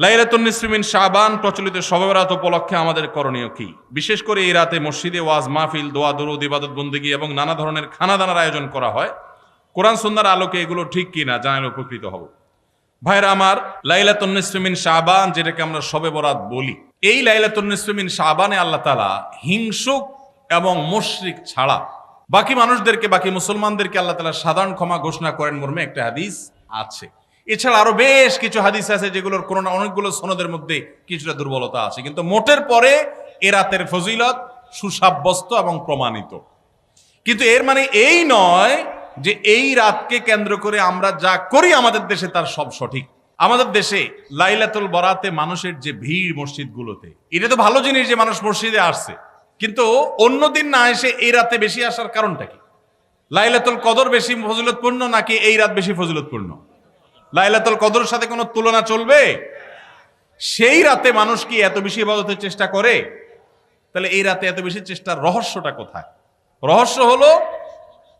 লাইলাতুন নিসফি মিন শাবান প্রচলিত শবে বরাত উপলক্ষে আমাদের করণীয় কি? বিশেষ করে এই রাতে মসজিদে ওয়াজ মাহফিল, দোয়া দুরূদ, ইবাদত বন্দেগী এবং নানা ধরনের খানাদানার আয়োজন করা হয়। কোরআন সুন্নাহর আলোকে এগুলো ঠিক কিনা জানালে উপকৃত হব। ভাইরা আমার, লাইলাতুন নিসফি মিন শাবান, যেটাকে আমরা শবে বরাত বলি, এই লাইলাতুন নিসফি মিন শাবানে আল্লাহ তাআলা হিংসুক এবং মুশরিক ছাড়া বাকি মানুষদেরকে, বাকি মুসলমানদেরকে আল্লাহ তাআলা সাধারণ ক্ষমা ঘোষণা করেন মর্মে একটা হাদিস আছে। এছাড়া আরো বেশ কিছু হাদিস আছে যেগুলোর কোনো না অনেকগুলো সনদের মধ্যে কিছুটা দুর্বলতা আছে, কিন্তু মোটের পরে এ রাতের ফজিলত সুসাব্যস্ত এবং প্রমাণিত। কিন্তু এর মানে এই নয় যে এই রাতকে কেন্দ্র করে আমরা যা করি আমাদের দেশে তার সব সঠিক। আমাদের দেশে লাইলাতুল বরাতে মানুষের যে ভিড় মসজিদগুলোতে, এটা তো ভালো জিনিস যে মানুষ মসজিদে আসছে, কিন্তু অন্যদিন না এসে এই রাতে বেশি আসার কারণটা কি? লাইলাতুল কদর বেশি ফজিলতপূর্ণ নাকি এই রাত বেশি ফজিলতপূর্ণ? লাইলাতুল কদরের সাথে কোনো তুলনা চলবে? সেই রাতে মানুষ কি এত বেশি ইবাদতের চেষ্টা করে? তাহলে এই রাতে এত বেশি চেষ্টার রহস্যটা কোথায়? রহস্য হলো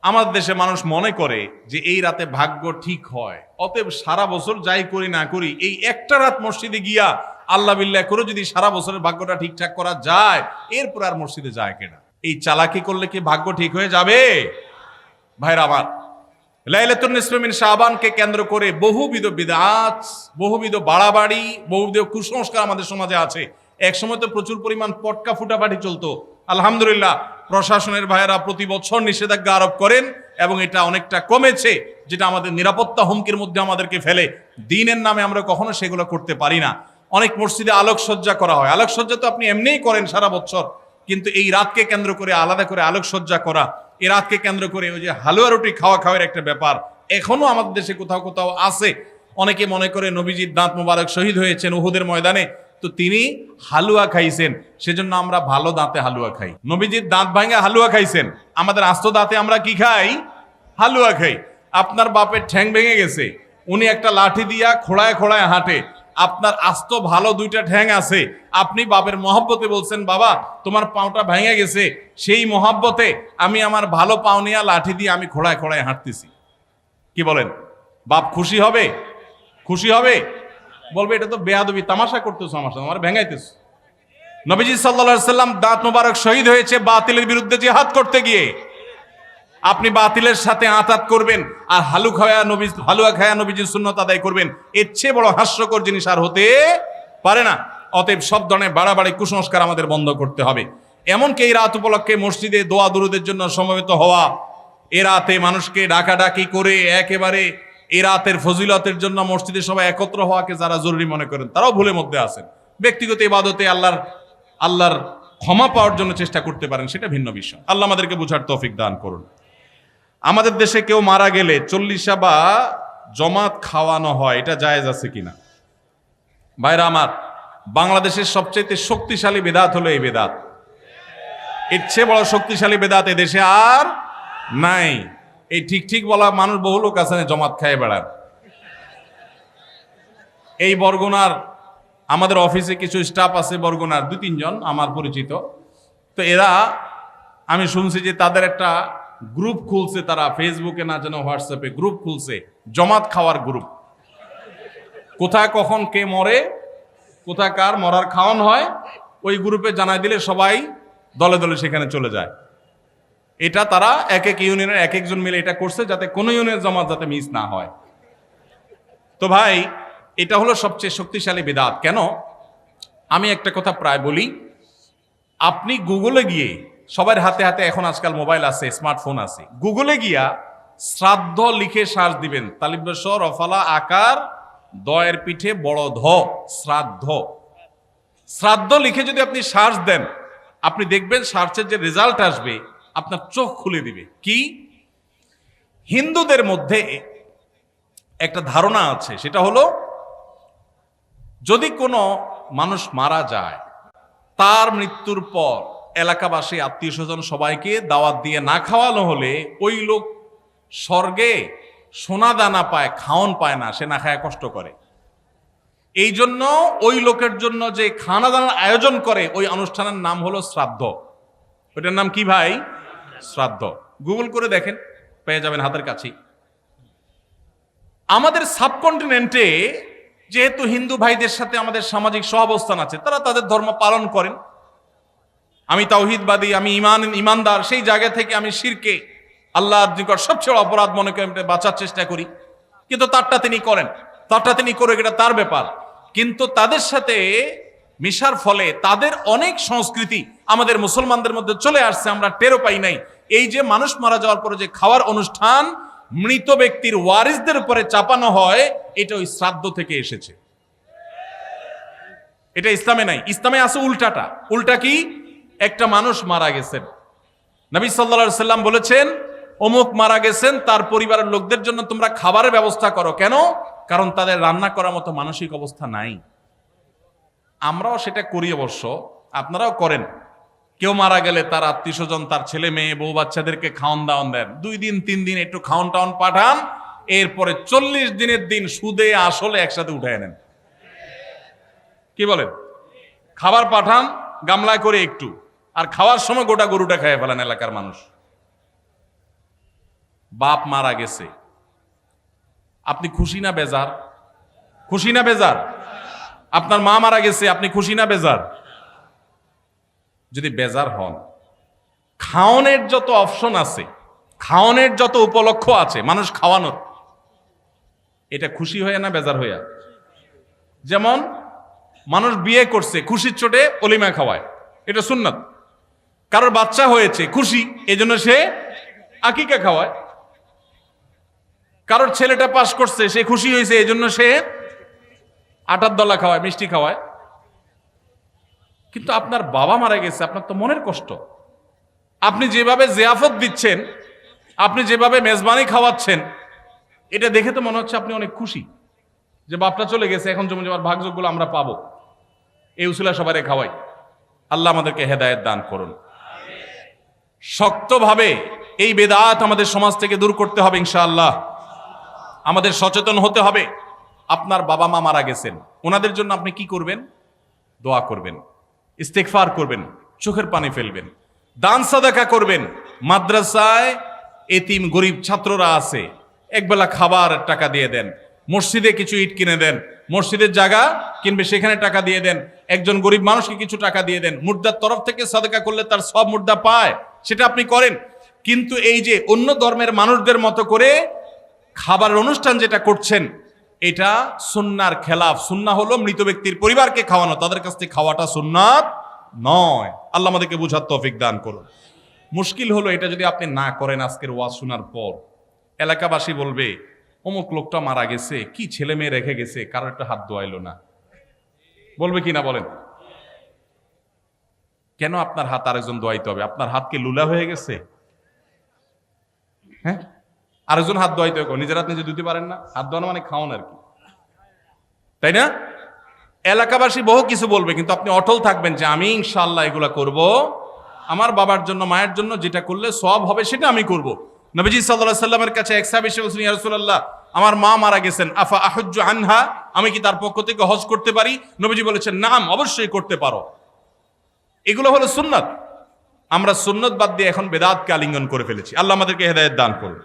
আমাদের দেশে মানুষ মনে করে যে এই রাতে ভাগ্য ঠিক হয়, অতএব সারা বছর যাই করি না করি এই একটা রাত মসজিদে গিয়া আল্লাহ বিল্লাহ করে যদি সারা বছরের ভাগ্যটা ঠিকঠাক করা যায়, এরপর আর মসজিদে যায় কেনা। এই চালাকি করলে কি ভাগ্য ঠিক হয়ে যাবে? ভাইরা আমার, লাইলাতুন নিসফি মিন শাবানকে কেন্দ্র করে বহুবিধ বিদআত, বহুবিধ বাড়াবাড়ি, বহুবিধ কুসংস্কার আমাদের সমাজে আছে। এক সময় তো প্রচুর পরিমাণ পটকা ফুটাফাটি চলতো। আলহামদুলিল্লাহ, প্রশাসনের ভাইয়েরা প্রতি বছর নিষেধাজ্ঞা আরোপ করেন এবং এটা অনেকটা কমেছে, যেটা আমাদের নিরাপত্তা হুমকির মধ্যে আমাদেরকে ফেলে। দ্বীনের নামে আমরা কখনো সেগুলো করতে পারি না। অনেক মসজিদে আলোকসজ্জা করা হয়। আলোকসজ্জা তো আপনি এমনিই করেন সারা বছর, কিন্তু এই রাতকে কেন্দ্র করে আলাদা করে আলোকসজ্জা করা, এই রাতকে কেন্দ্র করে ওই যে হালুয়া রুটি খাওয়ার একটা ব্যাপার এখনো আমাদের দেশে কোথাও কোথাও আছে। অনেকে মনে করে নবীজির দাঁত মোবারক শহীদ হয়েছেন উহুদের ময়দানে, তো তিনি হালুয়া খাইছেন, সেজন্য আমরা ভালো দাঁতে হালুয়া খাই। নবীজির দাঁত ভাঙা হালুয়া খাইছেন, আমাদের আস্ত দাঁতে আমরা কি খাই? হালুয়া খাই। আপনার বাপের ঠ্যাং ভেঙে গেছে, উনি একটা লাঠি দিয়া খোড়ায় খোড়ায় হাঁটে, আপনার আস্ত ভালো দুইটা ঠ্যাং আছে, আপনি বাপের মহব্বতে বলছেন বাবা তোমার পাওটা ভেঙে গেছে, সেই মহব্বতে আমি আমার ভালো পাও নিয়ে লাঠি দিয়ে আমি খোড়ায় খোড়ায় হাঁটতেছি। কি বলেন? বাপ খুশি হবে? খুশি হবে? বলবে এটা তো বেয়াদবি, তামাশা করতেছো আমার সাথে, আমার ভেঙাইতেছো। নবীজি সাল্লাল্লাহু আলাইহি সাল্লাম দাঁত মোবারক শহীদ হয়েছে বাতিলের বিরুদ্ধে জিহাদ করতে গিয়ে। আপনি বাতিলের সাথে আঁতাত করবেন আর হালুয়া খায়া নবীজির সুন্নত আদায় করবেন, এর চেয়ে বড় হাস্যকর জিনিস আর হতে পারে না। অতএব সব ধরনের বাড়াবাড়ি কুসংস্কার আমাদের বন্ধ করতে হবে। এমনকি এই রাত উপলক্ষে মসজিদে দোয়া দুরুদের জন্য সমবেত হওয়া, এ রাতে মানুষকে ডাকাডাকি করে একেবারে এ রাতের ফজিলতের জন্য মসজিদে সবাই একত্র হওয়াকে যারা জরুরি মনে করেন, তারাও ভুলের মধ্যে আছেন। ব্যক্তিগত ইবাদতে আল্লাহর ক্ষমা পাওয়ার জন্য চেষ্টা করতে পারেন, সেটা ভিন্ন বিষয়। আল্লাহ আমাদেরকে বুঝার তৌফিক দান করুন। আমাদের দেশে কেউ মারা গেলে 40 বা জমাত খাওয়ানো হয়, এটা জায়েজ আছে কিনা? ভাইরা আমার, বাংলাদেশের সবচেয়ে শক্তিশালী বেদাত হলো এই বেদাত। এর চেয়ে বড় শক্তিশালী বেদাত এ দেশে আর নাই। এই ঠিক ঠিক বলা মানুষ বহু লোক আছে জমাত খায় বেড়ান। এই বরগুনার আমাদের অফিসে কিছু স্টাফ আছে, বরগুনার 2-3 জন আমার পরিচিত। তো এরা, আমি শুনছি যে তাদের একটা গ্রুপ খুলছে, তারা ফেসবুকে না যেন হোয়াটসঅ্যাপে গ্রুপ খুলছে, জমাত খাওয়ার গ্রুপ। কোথায় কখন কে মরে, কোথায় কার মরার খাওয়ান হয়, ওই গ্রুপে জানাই দিলে সবাই দলে দলে সেখানে চলে যায়। এটা তারা এক এক ইউনিয়নের এক একজন মিলে এটা করছে, যাতে কোনো ইউনিয়নের জমাত যাতে মিস না হয়। তো ভাই, এটা হলো সবচেয়ে শক্তিশালী বিদআত। কেন? আমি একটা কথা প্রায় বলি, আপনি গুগলে গিয়ে, সবার হাতে হাতে এখন আজকাল মোবাইল আছে, স্মার্টফোন আছে, গুগলে গিয়া শ্রাদ্ধ লিখে সার্চ দিবেন, তালিব্য রফালা আকার দয়ের পিঠে বড় ধ, শ্রাদ্ধ। শ্রাদ্ধ লিখে যদি আপনি সার্চ দেন, আপনি দেখবেন সার্চের যে রেজাল্ট আসবে আপনার চোখ খুলে দিবে। কি? হিন্দুদের মধ্যে একটা ধারণা আছে, সেটা হলো যদি কোনো মানুষ মারা যায়, তার মৃত্যুর পর এলাকাবাসী আত্মীয় স্বজন সবাইকে দাওয়াত দিয়ে না খাওয়ানো হলে ওই লোক স্বর্গে সোনা দানা পায়, খাওন পায় না, সে না খায় কষ্ট করে। এই জন্য ওই লোকের জন্য যে খানা দানার আয়োজন করে, ওই অনুষ্ঠানের নাম হলো শ্রাদ্ধ। ওইটার নাম কি ভাই? শ্রাদ্ধ। গুগল করে দেখেন, পেয়ে যাবেন হাতের কাছেই। আমাদের সাবকন্টিনেন্টে যেহেতু হিন্দু ভাইদের সাথে আমাদের সামাজিক সহাবস্থান আছে, তারা তাদের ধর্ম পালন করেন। আমি তাওহীদবাদী, আমি ইমানদার, সেই জায়গা থেকে আমি শিরকে আল্লাহর নিকট সবচেয়ে অপরাধ মনে করে বাঁচার চেষ্টা করি, কিন্তু তারটা তিনি করেন, তারটা তিনি করে, এটা তার ব্যাপার। কিন্তু তাদের সাথে মিশার ফলে তাদের অনেক সংস্কৃতি আমাদের মুসলমানদের মধ্যে চলে আসছে, আমরা টেরও পাই নাই। এই যে মানুষ মারা যাওয়ার পরে যে খাওয়ার অনুষ্ঠান মৃত ব্যক্তির ওয়ারিসদের উপরে চাপানো হয়, এটা ওই শ্রাদ্ধ থেকে এসেছে। এটা ইসলামে নাই, ইসলামে আছে উল্টাটা। উল্টা কি? একটা মানুষ মারা গেছেন, নবী সাল্লাল্লাহু আলাইহি সাল্লাম বলেছেন অমুক মারা গেছেন, তার পরিবারের লোকদের জন্য তোমরা খাবারের ব্যবস্থা করো। কেন? কারণ তাদের রান্না করার মতো মানসিক অবস্থা নাই। আমরাও সেটা করি, অবশ্য আপনারাও করেন। কেউ মারা গেলে তার আত্মীয় স্বজন, তার ছেলে মেয়ে, বউ বাচ্চাদেরকে খাওয়ান দাওয়ান দেন, 2 দিন 3 দিন একটু খাওয়ান টাওয়ান পাঠান, এরপরে 40 দিনের দিন সুদে আসলে একসাথে উঠায় নেন। কি বলেন? খাবার পাঠান গামলায় করে একটু, আর খাওয়ার সময় গোটা গরুটা খেয়ে ফেলেন এলাকার মানুষ। বাপ মারা গেছে, আপনি খুশি না বেজার? খুশি না বেজার? আপনার মা মারা গেছে, আপনি খুশি না বেজার? যদি বেজার হন, খাওয়ানোর যত অপশন আছে, খাওয়ানোর যত উপলক্ষ আছে মানুষ খাওয়ানোর, এটা খুশি হয়ে না বেজার হইয়া? যেমন মানুষ বিয়ে করছে, খুশির চোটে অলিমা খাওয়ায়, এটা সুন্নাত। কারোর বাচ্চা হয়েছে, খুশি, এজন্য সে আকিকা খাওয়ায়। কারোর ছেলেটা পাস করছে, সে খুশি হয়েছে, এজন্য সে আটার দলা খাওয়ায়, মিষ্টি খাওয়ায়। কিন্তু আপনার বাবা মারা গেছে, আপনার তো মনের কষ্ট। আপনি যেভাবে জিয়াফত দিচ্ছেন, আপনি যেভাবে মেজবানি খাওয়াচ্ছেন, এটা দেখে তো মনে হচ্ছে আপনি অনেক খুশি যে বাপটা চলে গেছে, এখন জমি জমার ভাগযোগগুলো আমরা পাবো। এই উসিলা সবাই খাওয়াই। আল্লাহ আমাদেরকে হেদায়েত দান করুন। শক্তভাবে এই বেদাত আমাদের সমাজ থেকে দূর করতে হবে ইনশাআল্লাহ। আমাদের সচেতন হতে হবে। আপনার বাবা মা মারা গেছেন, ওনাদের জন্য আপনি কি করবেন? দোয়া করবেন, ইস্তেগফার করবেন, চোখের পানি ফেলবেন, দান সাদাকা করবেন। মাদ্রাসায় এতিম গরিব ছাত্ররা আছে, একবেলা খাবার টাকা দিয়ে দেন। মসজিদে কিছু ইট কিনে দেন, মসজিদের জায়গা কিনবে, সেখানে টাকা দিয়ে দেন। একজন গরিব মানুষকে কিছু টাকা দিয়ে দেন। মুর্দার তরফ থেকে সাদাকা করলে তার সব মুর্দা পায়, সেটা আপনি করেন। কিন্তু এই যে অন্য ধর্মের মানুষদের মতো করে খাবারের অনুষ্ঠান যেটা করছেন, এটা সুন্নাহর খেলাফ। সুন্নাহ হলো মৃত ব্যক্তির পরিবারকে খাওয়ানো, তাদের কাছ থেকে খাওয়াটা সুন্নাত নয়। আল্লাহ আমাদেরকে বুঝার তৌফিক দান করুন। মুশকিল হলো এটা যদি আপনি না করেন, আজকের ওয়াজ শোনার পর এলাকাবাসী বলবে অমুক লোকটা মারা গেছে, কি ছেলে মেয়ে রেখে গেছে, কারো একটা হাত দোয়াইলো না। বলবে কি না বলেন? কেন আপনার হাত আরেকজন দোয়াইতে হবে? আপনার হাত কি লুলা হয়ে গেছে? হ্যাঁ, আরেকজন হাত দোয়াইতে হবে, নিজের হাত নিজে ধুতে পারেন না? হাত দোয়ানো মানে খাওয়ান আর কি, তাই না? এলাকাবাসী বহু কিছু বলবে, কিন্তু আপনি অটল থাকবেন যে আমি ইনশাআল্লাহ এগুলা করব, আমার বাবার জন্য, মায়ের জন্য যেটা করলে সওয়াব হবে সেটা আমি করব। নবীজি সাল্লাল্লাহু আলাইহি সাল্লামের কাছে এক সাহাবী এসে বললেন, ইয়া রাসূলুল্লাহ, আমার মা মারা গেছেন, আফা আহুজ্জু আনহা, আমি কি তার পক্ষ থেকে হজ করতে পারি? নবীজি বলেছেন, নাম, অবশ্যই করতে পারো। এগুলো হলো সুন্নাত। আমরা সুন্নাত বাদ দিয়ে এখন বেদাতকে আলিঙ্গন করে ফেলেছি। আল্লাহ আমাদেরকে হেদায়েত দান করুন।